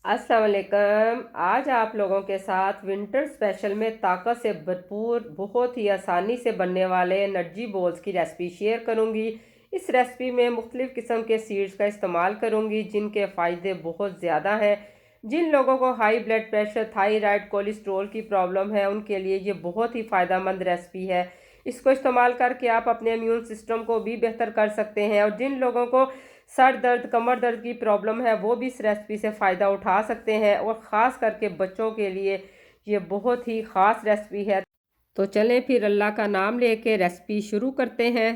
अस्सलाम वालेकुम। आज आप लोगों के साथ विंटर स्पेशल में ताकत से भरपूर बहुत ही आसानी से बनने वाले एनर्जी बॉल्स की रेसिपी शेयर करूंगी। इस रेसिपी में मुख्तलिफ़ किस्म के सीड्स का इस्तेमाल करूंगी जिनके फ़ायदे बहुत ज़्यादा हैं। जिन लोगों को high blood pressure, thyroid, cholesterol की प्रॉब्लम है उनके लिए ये बहुत ही फ़ायदेमंद रेसिपी है। इसको इस्तेमाल करके आप अपने इम्यून सिस्टम को भी बेहतर कर सकते हैं और जिन लोगों को सर दर्द, कमर दर्द की प्रॉब्लम है वो भी इस रेसिपी से फ़ायदा उठा सकते हैं और ख़ास करके बच्चों के लिए ये बहुत ही ख़ास रेसिपी है। तो चलें फिर अल्लाह का नाम लेके रेसिपी शुरू करते हैं।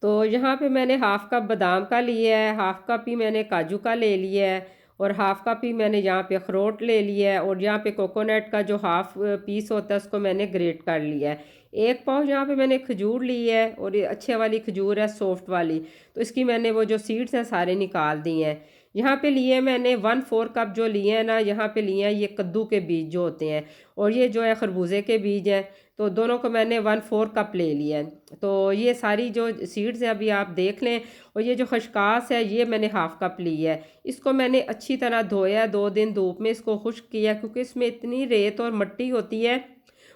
तो यहाँ पे मैंने हाफ़ कप बादाम का लिया है, हाफ़ कप ही मैंने काजू का ले लिया है और हाफ़ कप ही मैंने यहाँ पे अखरोट ले लिया है और यहाँ पे कोकोनट का जो हाफ़ पीस होता है उसको मैंने ग्रेट कर लिया है। एक पाव यहाँ पे मैंने खजूर ली है और ये अच्छे वाली खजूर है, सॉफ्ट वाली। तो इसकी मैंने वो जो सीड्स हैं सारे निकाल दिए हैं। यहाँ पे लिए मैंने 1/4 कप जो लिए हैं ना, यहाँ पे लिए हैं ये कद्दू के बीज जो होते हैं और ये जो है खरबूजे के बीज हैं। तो दोनों को मैंने 1/4 कप ले लिया है। तो ये सारी जो सीड्स हैं अभी आप देख लें। और ये जो खशकास है ये मैंने हाफ़ कप ली है। इसको मैंने अच्छी तरह धोया, 2 दिन धूप में इसको खुश्क किया क्योंकि इसमें इतनी रेत और मिट्टी होती है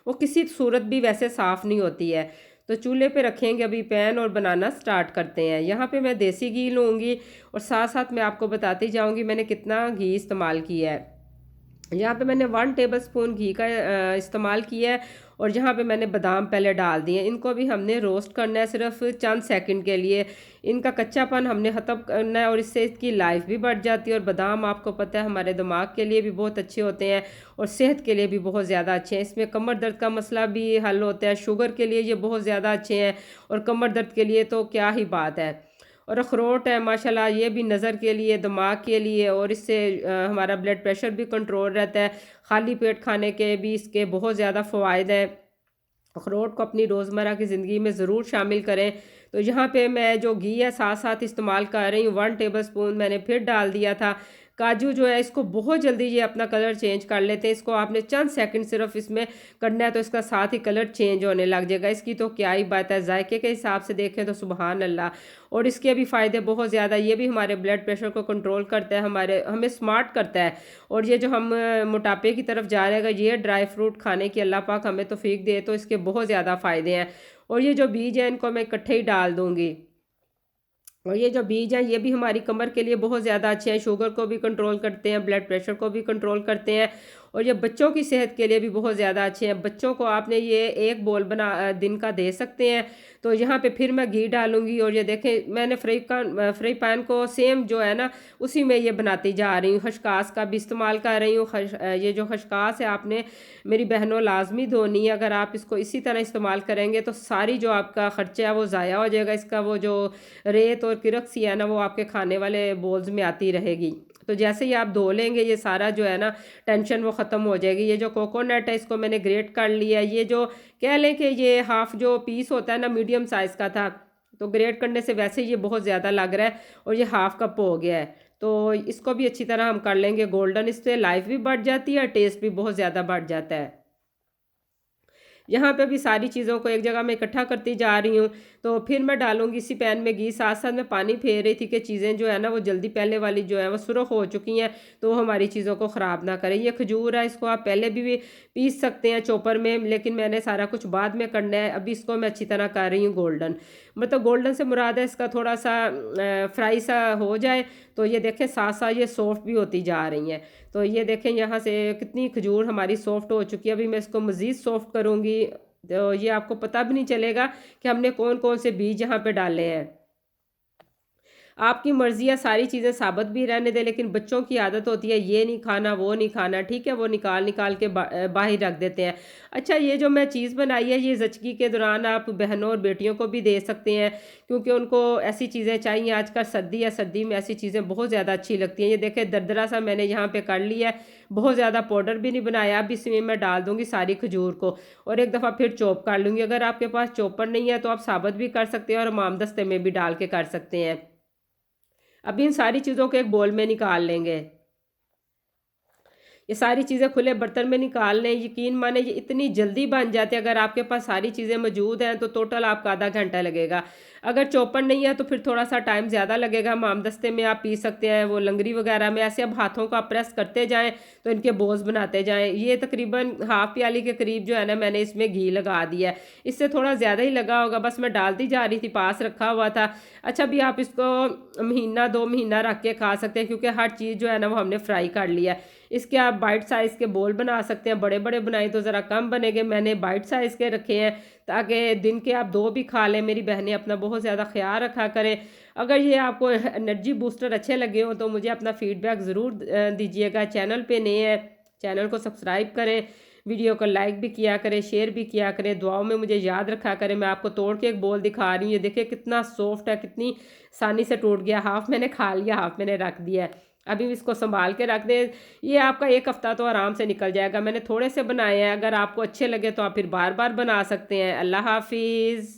वो किसी सूरत भी वैसे साफ़ नहीं होती है। तो चूल्हे पे रखेंगे अभी पैन और बनाना स्टार्ट करते हैं। यहाँ पे मैं देसी घी लूँगी और साथ साथ मैं आपको बताती जाऊँगी मैंने कितना घी इस्तेमाल किया है। यहाँ पे मैंने 1 टेबल स्पून घी का इस्तेमाल किया है और यहाँ पे मैंने बादाम पहले डाल दिए। इनको भी हमने रोस्ट करना है सिर्फ चंद सेकंड के लिए। इनका कच्चापन हमने ख़त्म करना है और इससे इसकी लाइफ भी बढ़ जाती है। और बादाम आपको पता है हमारे दिमाग के लिए भी बहुत अच्छे होते हैं और सेहत के लिए भी बहुत ज़्यादा अच्छे हैं। इसमें कमर दर्द का मसला भी हल होता है, शुगर के लिए ये बहुत ज़्यादा अच्छे हैं और कमर दर्द के लिए तो क्या ही बात है। और अखरोट है माशाल्लाह, ये भी नज़र के लिए, दिमाग के लिए और इससे हमारा ब्लड प्रेशर भी कंट्रोल रहता है। खाली पेट खाने के भी इसके बहुत ज़्यादा फ़वाइद हैं। अखरोट को अपनी रोज़मर्रा की ज़िंदगी में ज़रूर शामिल करें। तो यहाँ पे मैं जो घी है साथ साथ इस्तेमाल कर रही हूँ, 1 टेबल स्पून मैंने फिर डाल दिया था। काजू जो है इसको बहुत जल्दी ये अपना कलर चेंज कर लेते हैं। इसको आपने चंद सेकंड सिर्फ इसमें करना है तो इसका साथ ही कलर चेंज होने लग जाएगा। इसकी तो क्या ही बात है, जायके के हिसाब से देखें तो सुबहान अल्लाह। और इसके भी फ़ायदे बहुत ज़्यादा, ये भी हमारे ब्लड प्रेशर को कंट्रोल करता है, हमें स्मार्ट करता है। और ये जो हम मोटापे की तरफ जा रहे हैं, ये ड्राई फ्रूट खाने की अल्लाह पाक हमें तौफीक दे तो इसके बहुत ज़्यादा फ़ायदे हैं। और ये जो बीज हैं इनको मैं इकट्ठे ही डाल दूँगी। और ये जो बीज हैं ये भी हमारी कमर के लिए बहुत ज़्यादा अच्छे हैं, शुगर को भी कंट्रोल करते हैं, ब्लड प्रेशर को भी कंट्रोल करते हैं। और ये बच्चों की सेहत के लिए भी बहुत ज़्यादा अच्छे हैं। बच्चों को आपने ये एक बोल दिन का दे सकते हैं। तो यहाँ पे फिर मैं घी डालूंगी और ये देखें मैंने फ्राई पैन को सेम जो है ना उसी में ये बनाती जा रही हूँ। खशकास का भी इस्तेमाल कर रही हूँ। ये जो खशकास है आपने मेरी बहनों लाजमी धोनी है। अगर आप इसको इसी तरह इस्तेमाल करेंगे तो सारी जो आपका ख़र्चा है वो ज़ाया हो जाएगा। इसका वो जो रेत और किरक सी है ना वो आपके खाने वाले बोल्स में आती रहेगी। तो जैसे ही आप धो लेंगे ये सारा जो है ना टेंशन वो ख़त्म हो जाएगी। ये जो कोकोनट है इसको मैंने ग्रेट कर लिया है। ये जो कह लें कि ये हाफ़ जो पीस होता है ना मीडियम साइज़ का था, तो ग्रेट करने से वैसे ये बहुत ज़्यादा लग रहा है और ये हाफ़ कप हो गया है। तो इसको भी अच्छी तरह हम कर लेंगे गोल्डन। इससे लाइफ भी बढ़ जाती है, टेस्ट भी बहुत ज़्यादा बढ़ जाता है। यहाँ पे भी सारी चीज़ों को एक जगह मैं इकट्ठा करती जा रही हूँ। तो फिर मैं डालूँगी इसी पैन में घी, साथ साथ मैं पानी फेर रही थी कि चीज़ें जो है ना वो जल्दी पहले वाली जो है वो सुरख हो चुकी हैं तो वो हमारी चीज़ों को ख़राब ना करें। ये खजूर है, इसको आप पहले भी पीस सकते हैं चॉपर में, लेकिन मैंने सारा कुछ बाद में करना है। अभी इसको मैं अच्छी तरह कर रही हूँ गोल्डन। मतलब गोल्डन से मुराद है इसका थोड़ा सा फ्राई सा हो जाए। तो ये देखें साथ साथ ये सॉफ्ट भी होती जा रही हैं। तो ये देखें यहाँ से कितनी खजूर हमारी सॉफ्ट हो चुकी है। अभी मैं इसको मज़ीद सॉफ्ट करूँगी तो ये आपको पता भी नहीं चलेगा कि हमने कौन कौन से बीज यहाँ पे डाले हैं। आपकी मर्ज़ी है, सारी चीज़ें साबित भी रहने दें, लेकिन बच्चों की आदत होती है ये नहीं खाना वो नहीं खाना, ठीक है, वो निकाल निकाल के बाहर रख देते हैं। अच्छा, ये जो मैं चीज़ बनाई है ये ज़चगी के दौरान आप बहनों और बेटियों को भी दे सकते हैं क्योंकि उनको ऐसी चीज़ें चाहिए। आजकल सर्दी है, सर्दी में ऐसी चीज़ें बहुत ज़्यादा अच्छी लगती हैं। ये देखें दरदरा सा मैंने यहाँ पे कर लिया है, बहुत ज़्यादा पाउडर भी नहीं बनाया। अब इसमें मैं डाल दूँगी सारी खजूर को और एक दफ़ा फिर चॉप कर लूँगी। अगर आपके पास चॉपर नहीं है तो आप साबित भी कर सकते हैं और हमाम दस्ते में भी डाल के कर सकते हैं। अब इन सारी चीज़ों को एक बोल में निकाल लेंगे। ये सारी चीज़ें खुले बर्तन में निकाल लें, यकीन माने ये इतनी जल्दी बन जाती है। अगर आपके पास सारी चीज़ें मौजूद हैं तो टोटल आपका आधा घंटा लगेगा। अगर चॉपर नहीं है तो फिर थोड़ा सा टाइम ज़्यादा लगेगा। मामदस्ते में आप पीस सकते हैं, वो लंगरी वगैरह में ऐसे अब हाथों को आप प्रेस करते जाएँ तो इनके बोझ बनाते जाएँ। ये तकरीबन हाफ़ प्याली के करीब जो है ना मैंने इसमें घी लगा दिया है। इससे थोड़ा ज़्यादा ही लगा होगा, बस मैं डालती जा रही थी, पास रखा हुआ था। अच्छा, भी आप इसको महीना 2 महीना रख के खा सकते हैं क्योंकि हर चीज़ जो है ना वो हमने फ्राई कर लिया है। इसके आप बाइट साइज़ के बोल बना सकते हैं, बड़े-बड़े बनाएँ तो ज़रा कम बनेंगे। मैंने बाइट साइज़ के रखे हैं ताकि दिन के आप 2 भी खा लें। मेरी बहनें अपना बहुत ज़्यादा ख़्याल रखा करें। अगर ये आपको एनर्जी बूस्टर अच्छे लगे हों तो मुझे अपना फ़ीडबैक ज़रूर दीजिएगा। चैनल पे नए हैं, चैनल को सब्सक्राइब करें, वीडियो को लाइक भी किया करें, शेयर भी किया करें, दुआओं में मुझे याद रखा करें। मैं आपको तोड़ के एक बोल दिखा रही हूँ, ये देखिए कितना सॉफ्ट है, कितनी आसानी से टूट गया। हाफ़ मैंने खा लिया, हाफ़ मैंने रख दिया है। अभी इसको संभाल के रख दें, ये आपका 1 हफ़्ता तो आराम से निकल जाएगा। मैंने थोड़े से बनाए हैं, अगर आपको अच्छे लगे तो आप फिर बार-बार बना सकते हैं। अल्लाह हाफ़िज़।